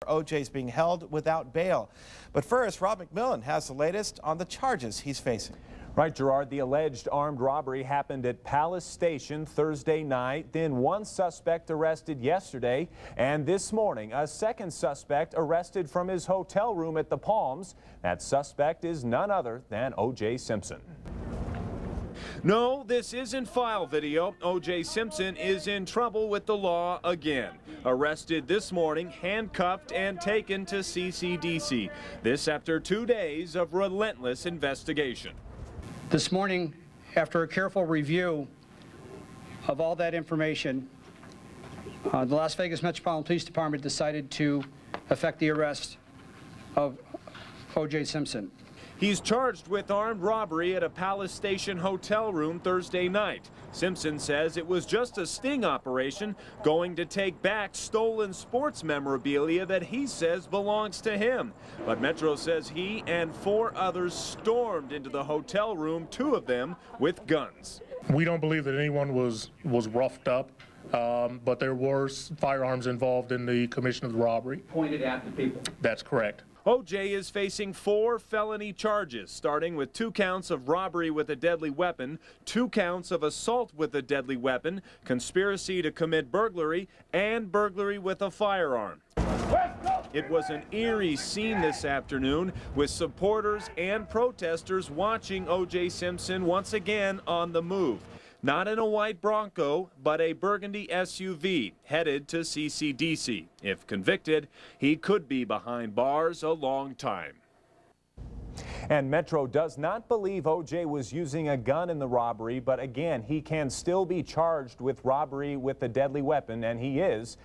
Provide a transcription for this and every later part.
O.J.'s being held without bail. But first, Rob McMillan has the latest on the charges he's facing. Right, Gerard, the alleged armed robbery happened at Palace Station Thursday night. Then one suspect arrested yesterday. And this morning, a second suspect arrested from his hotel room at the Palms. That suspect is none other than O.J. Simpson. No, this isn't file video. O.J. Simpson is in trouble with the law again. Arrested this morning, handcuffed, and taken to CCDC. This after 2 days of relentless investigation. This morning, after a careful review of all that information, the Las Vegas Metropolitan Police Department decided to effect the arrest of O.J. Simpson. He's charged with armed robbery at a Palace Station hotel room Thursday night. Simpson says it was just a sting operation going to take back stolen sports memorabilia that he says belongs to him. But Metro says he and 4 others stormed into the hotel room, 2 of them with guns. We don't believe that anyone was roughed up, but there were firearms involved in the commission of the robbery. Pointed at the people. That's correct. O.J. is facing 4 felony charges, starting with 2 counts of robbery with a deadly weapon, 2 counts of assault with a deadly weapon, conspiracy to commit burglary, and burglary with a firearm. It was an eerie scene this afternoon with supporters and protesters watching O.J. Simpson once again on the move. Not in a white Bronco, but a burgundy SUV headed to CCDC. If convicted, he could be behind bars a long time. And Metro does not believe O.J. was using a gun in the robbery, but again, he can still be charged with robbery with a deadly weapon, and he is.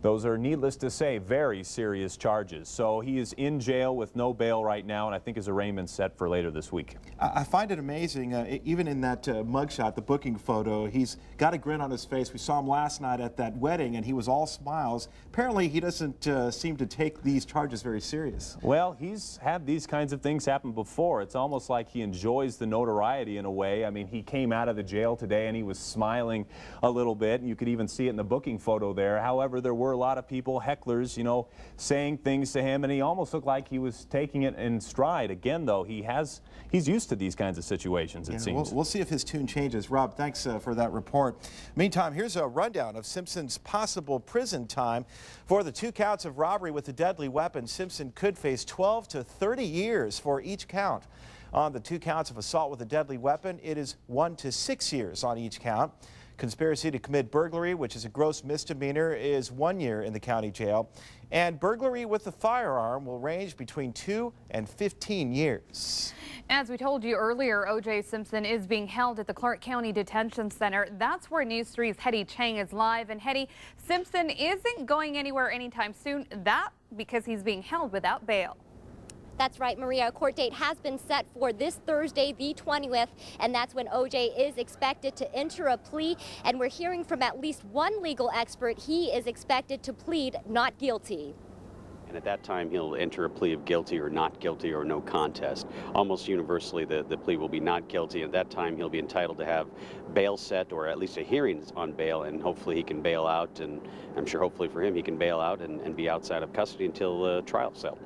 Those are, needless to say, very serious charges. So he is in jail with no bail right now, and I think his arraignment's set for later this week. I find it amazing, even in that mugshot, the booking photo, he's got a grin on his face. We saw him last night at that wedding, and he was all smiles. Apparently, he doesn't seem to take these charges very serious. Well, he's had these kinds of things happen before. It's almost like he enjoys the notoriety in a way. I mean, he came out of the jail today, and he was smiling a little bit, and you could even see it in the booking photo there. However, there were a lot of people, hecklers, you know, saying things to him, and he almost looked like he was taking it in stride. Again, though, he's used to these kinds of situations, it seems. We'll see if his tune changes. Rob, thanks for that report. Meantime, here's a rundown of Simpson's possible prison time. For the 2 counts of robbery with a deadly weapon, Simpson could face 12 to 30 years for each count. On the 2 counts of assault with a deadly weapon, it is 1 to 6 years on each count. Conspiracy to commit burglary, which is a gross misdemeanor, is 1 year in the county jail. And burglary with a firearm will range between 2 and 15 years. As we told you earlier, O.J. Simpson is being held at the Clark County Detention Center. That's where News 3's Hetty Chang is live. And Hetty, Simpson isn't going anywhere anytime soon. That because he's being held without bail. That's right, Maria. A court date has been set for this Thursday, the 20th, and that's when O.J. is expected to enter a plea. And we're hearing from at least one legal expert. He is expected to plead not guilty. And at that time, he'll enter a plea of guilty or not guilty or no contest. Almost universally, the plea will be not guilty. At that time, he'll be entitled to have bail set, or at least a hearing on bail, and hopefully he can bail out. And I'm sure hopefully for him, he can bail out and be outside of custody until the trial's settled.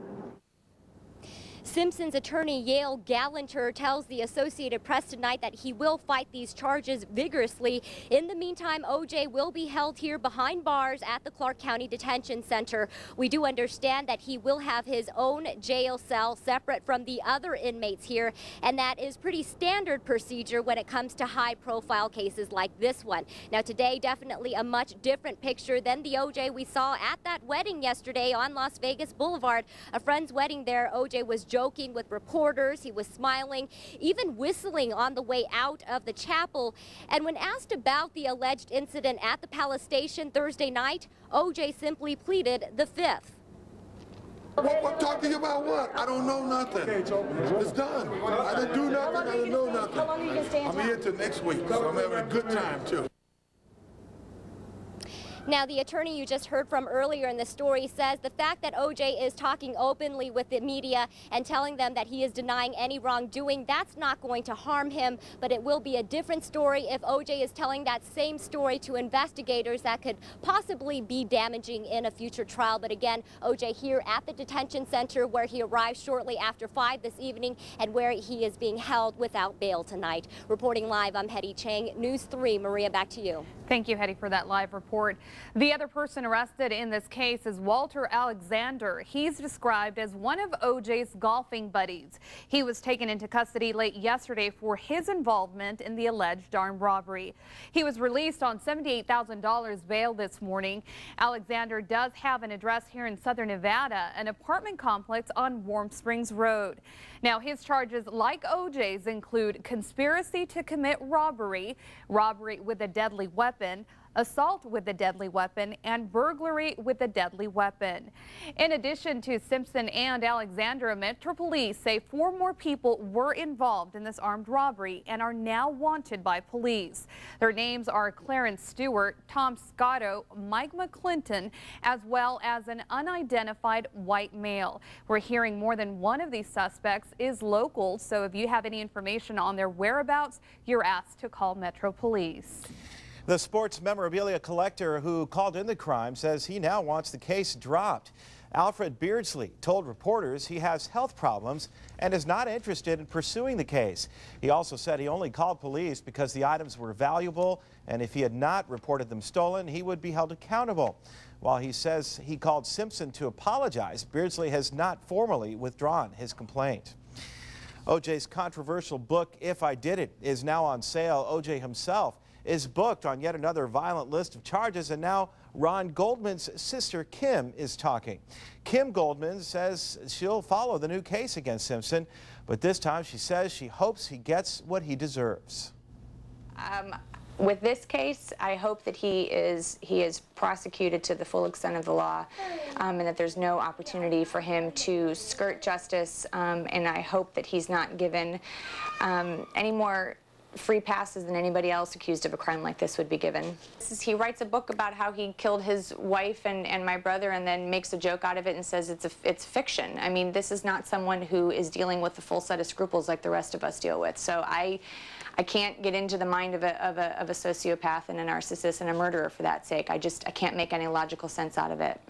Simpson's attorney, Yale Gallanter, tells the Associated Press tonight that he will fight these charges vigorously. In the meantime, O.J. will be held here behind bars at the Clark County Detention Center. We do understand that he will have his own jail cell separate from the other inmates here, and that is pretty standard procedure when it comes to high-profile cases like this one. Now, today, definitely a much different picture than the O.J. we saw at that wedding yesterday on Las Vegas Boulevard. A friend's wedding there, O.J. was joking with reporters. He was smiling, even whistling on the way out of the chapel. And when asked about the alleged incident at the Palace Station Thursday night, O.J. simply pleaded the Fifth. What talk to you about what? I don't know nothing. It's done. I didn't do nothing. I didn't know nothing. How long are you going to stay in I'm here till next week, so I'm having a good time too. Now, the attorney you just heard from earlier in the story says the fact that OJ is talking openly with the media and telling them that he is denying any wrongdoing, that's not going to harm him, but it will be a different story if OJ is telling that same story to investigators that could possibly be damaging in a future trial. But again, OJ here at the detention center where he arrived shortly after 5 this evening and where he is being held without bail tonight. Reporting live, I'm Hetty Chang, News 3. Maria, back to you. Thank you, Hetty, for that live report. The other person arrested in this case is Walter Alexander. He's described as one of OJ's golfing buddies. He was taken into custody late yesterday for his involvement in the alleged armed robbery. He was released on $78,000 bail this morning. Alexander does have an address here in southern Nevada, an apartment complex on Warm Springs Road. Now, his charges, like OJ's, include conspiracy to commit robbery, robbery with a deadly weapon, assault with a deadly weapon, and burglary with a deadly weapon. In addition to Simpson and Alexander, Metro Police say 4 more people were involved in this armed robbery and are now wanted by police. Their names are Clarence Stewart, Tom Scotto, Mike McClinton, as well as an unidentified white male. We're hearing more than one of these suspects is local, so if you have any information on their whereabouts, you're asked to call Metro Police. The sports memorabilia collector who called in the crime says he now wants the case dropped. Alfred Beardsley told reporters he has health problems and is not interested in pursuing the case. He also said he only called police because the items were valuable, and if he had not reported them stolen, he would be held accountable. While he says he called Simpson to apologize, Beardsley has not formally withdrawn his complaint. OJ's controversial book, If I Did It, is now on sale. OJ himself is booked on yet another violent list of charges, and now Ron Goldman's sister Kim is talking. Kim Goldman says she'll follow the new case against Simpson, but this time she says she hopes he gets what he deserves. With this case, I hope that he is prosecuted to the full extent of the law, and that there's no opportunity for him to skirt justice, and I hope that he's not given any more free passes than anybody else accused of a crime like this would be given. He writes a book about how he killed his wife and my brother, and then makes a joke out of it and says it's fiction. I mean, this is not someone who is dealing with the full set of scruples like the rest of us deal with. So I can't get into the mind of a sociopath and a narcissist and a murderer for that sake. I can't make any logical sense out of it.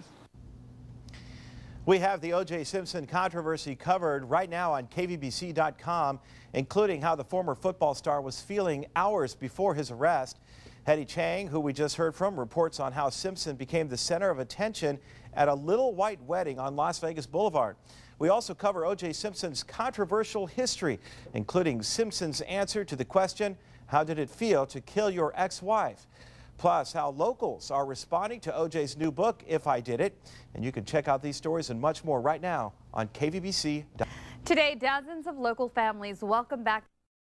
We have the O.J. Simpson controversy covered right now on KVBC.com, including how the former football star was feeling hours before his arrest. Hetty Chang, who we just heard from, reports on how Simpson became the center of attention at a little white wedding on Las Vegas Boulevard. We also cover O.J. Simpson's controversial history, including Simpson's answer to the question, how did it feel to kill your ex-wife? Plus, how locals are responding to OJ's new book, If I Did It. And you can check out these stories and much more right now on KVBC. Today, dozens of local families welcome back